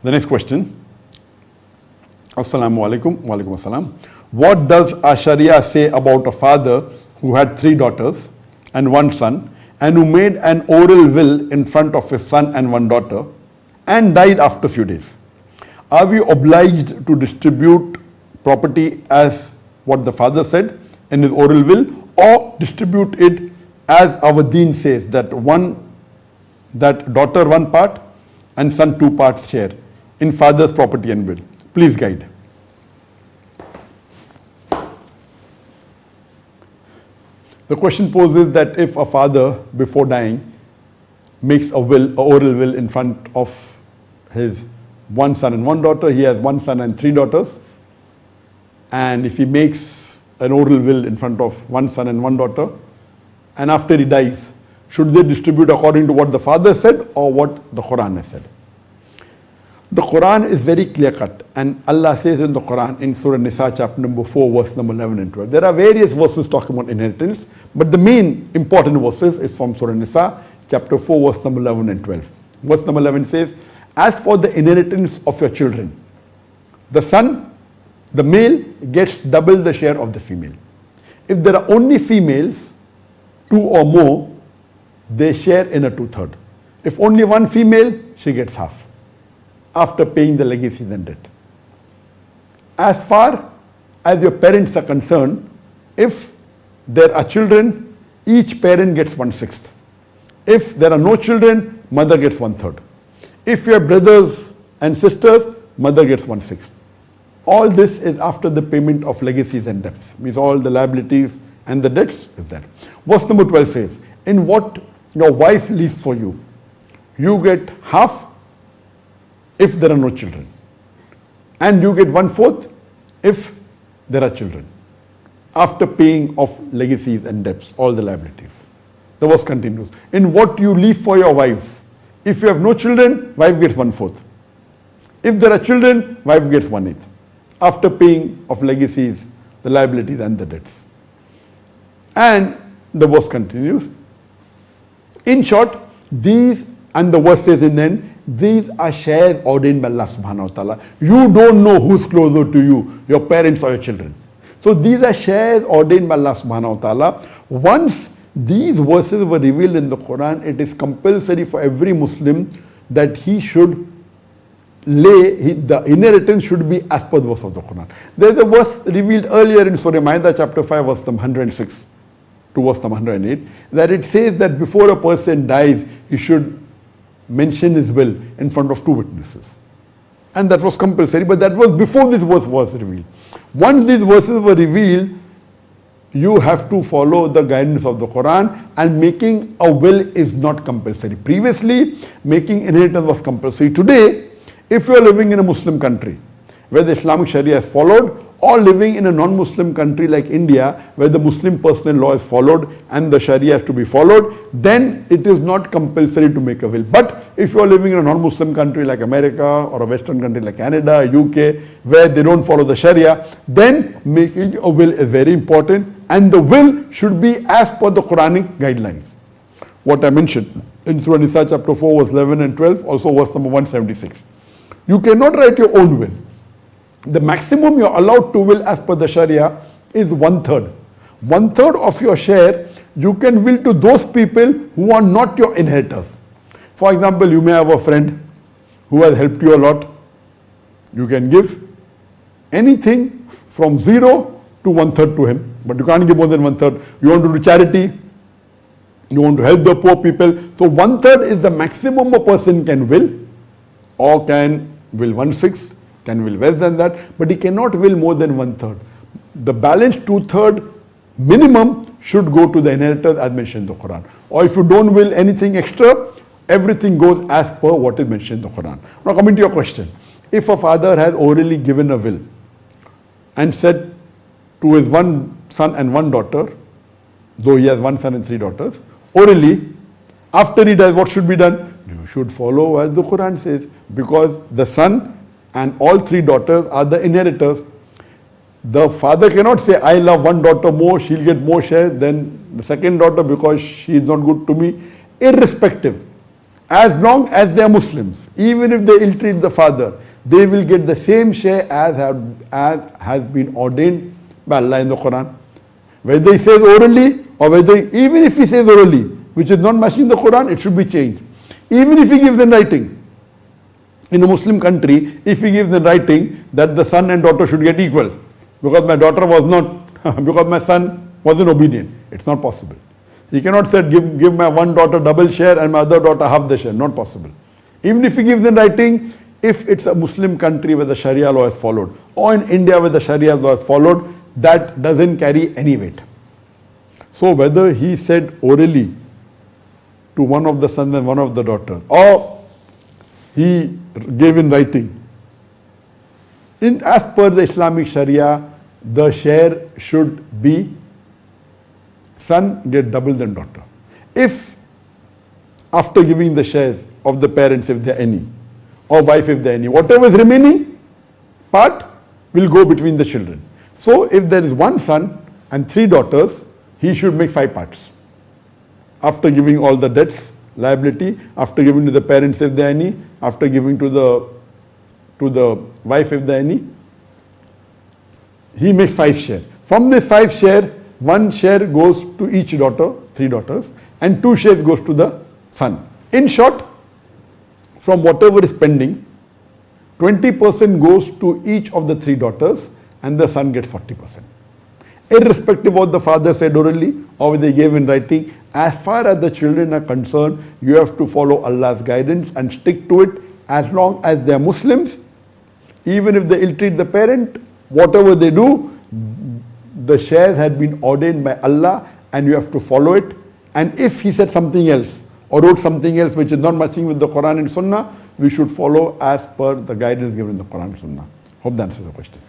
The next question. Assalamu alaikum. Wa alaikum assalam. What does a Sharia say about a father who had 3 daughters and 1 son and who made an oral will in front of his son and 1 daughter and died after a few days? Are we obliged to distribute property as what the father said in his oral will, or distribute it as our Deen says, that daughter 1 part and son 2 parts share in father's property and will? Please guide. The question poses that if a father before dying makes a oral will in front of his 1 son and 1 daughter, he has 1 son and 3 daughters, and if he makes an oral will in front of 1 son and 1 daughter, and after he dies, should they distribute according to what the father said or what the Quran has said? The Quran is very clear cut, and Allah says in the Quran in Surah Nisa chapter number 4 verse number 11 and 12. There are various verses talking about inheritance, but the main important verses is from Surah Nisa chapter 4 verse number 11 and 12. Verse number 11 says, as for the inheritance of your children, the son, the male, gets double the share of the female. If there are only females, 2 or more, they share in a 2/3. If only 1 female, she gets half, after paying the legacies and debt. As far as your parents are concerned, if there are children, each parent gets 1/6. If there are no children, mother gets 1/3. If you have brothers and sisters, mother gets 1/6. All this is after the payment of legacies and debts, means all the liabilities and the debts is there. Verse number 12 says, in what your wife leaves for you, you get half if there are no children, and you get 1/4 if there are children, after paying of legacies and debts, all the liabilities. The verse continues, in what you leave for your wives, if you have no children, wife gets 1/4. If there are children, wife gets 1/8, after paying of legacies, the liabilities and the debts. And the verse continues, in short, these, and the verse says in the end, these are shares ordained by Allah subhanahu wa ta'ala. You don't know who's closer to you, your parents or your children. So these are shares ordained by Allah subhanahu wa ta'ala. Once these verses were revealed in the Quran, it is compulsory for every Muslim that he should the inheritance should be as per the verse of the Quran. There is a verse revealed earlier in Surah Ma'idah chapter 5 verse number 106 to verse number 108, that it says that before a person dies, he should mention his will in front of 2 witnesses. And that was compulsory, but that was before this verse was revealed. Once these verses were revealed, you have to follow the guidance of the Quran, and making a will is not compulsory. Previously, making inheritance was compulsory. Today, if you are living in a Muslim country where the Islamic Sharia is followed, or living in a non-Muslim country like India where the Muslim personal law is followed and the Sharia has to be followed, then it is not compulsory to make a will. But if you are living in a non-Muslim country like America or a Western country like Canada, UK, where they don't follow the Sharia, then making a will is very important, and the will should be as per the Quranic guidelines. What I mentioned in Surah Nisa chapter 4 verse 11 and 12, also verse number 176. You cannot write your own will. The maximum you are allowed to will as per the Sharia is 1/3. 1/3 of your share you can will to those people who are not your inheritors. For example, you may have a friend who has helped you a lot. You can give anything from 0 to 1/3 to him, but you can't give more than 1/3. You want to do charity, you want to help the poor people. So 1/3 is the maximum a person can will, or can will 1/6. Can will less than that, but he cannot will more than 1/3. The balance 2/3 minimum should go to the inheritors as mentioned in the Quran. Or if you don't will anything extra, everything goes as per what is mentioned in the Quran. Now coming to your question, if a father has orally given a will and said to his 1 son and 1 daughter, though he has 1 son and 3 daughters, orally, after he dies, what should be done? You should follow as the Quran says, because the son and all 3 daughters are the inheritors. The father cannot say, I love 1 daughter more, she'll get more share than the second daughter because she is not good to me. Irrespective, as long as they are Muslims, even if they ill-treat the father, they will get the same share as has been ordained by Allah in the Quran. Whether he says orally or whether, even if he says orally, which is not matching the Quran, it should be changed. Even if he gives in writing, in a Muslim country, if he gives in writing that the son and daughter should get equal, because my daughter was not, because my son wasn't obedient, it's not possible. He cannot say, give my one daughter double share and my other daughter half the share, not possible. Even if he gives in writing, if it's a Muslim country where the Sharia law is followed, or in India where the Sharia law is followed, that doesn't carry any weight. So whether he said orally to one of the sons and one of the daughters, or he gave in writing, as per the Islamic Sharia, the share should be son get double than daughter. If after giving the shares of the parents, if there are any, or wife if there are any, whatever is remaining part will go between the children. So if there is one son and 3 daughters, he should make 5 parts. After giving all the debts, liability, after giving to the parents if there are any, after giving to the wife if there are any, he makes 5 share. From this 5 share, 1 share goes to each daughter, 3 daughters, and 2 shares goes to the son. In short, from whatever is pending, 20% goes to each of the 3 daughters and the son gets 40%. Irrespective of what the father said orally or whether they gave in writing, as far as the children are concerned, you have to follow Allah's guidance and stick to it as long as they are Muslims. Even if they ill-treat the parent, whatever they do, the shares had been ordained by Allah and you have to follow it. And if he said something else or wrote something else which is not matching with the Quran and Sunnah, we should follow as per the guidance given in the Quran and Sunnah. Hope that answers the question.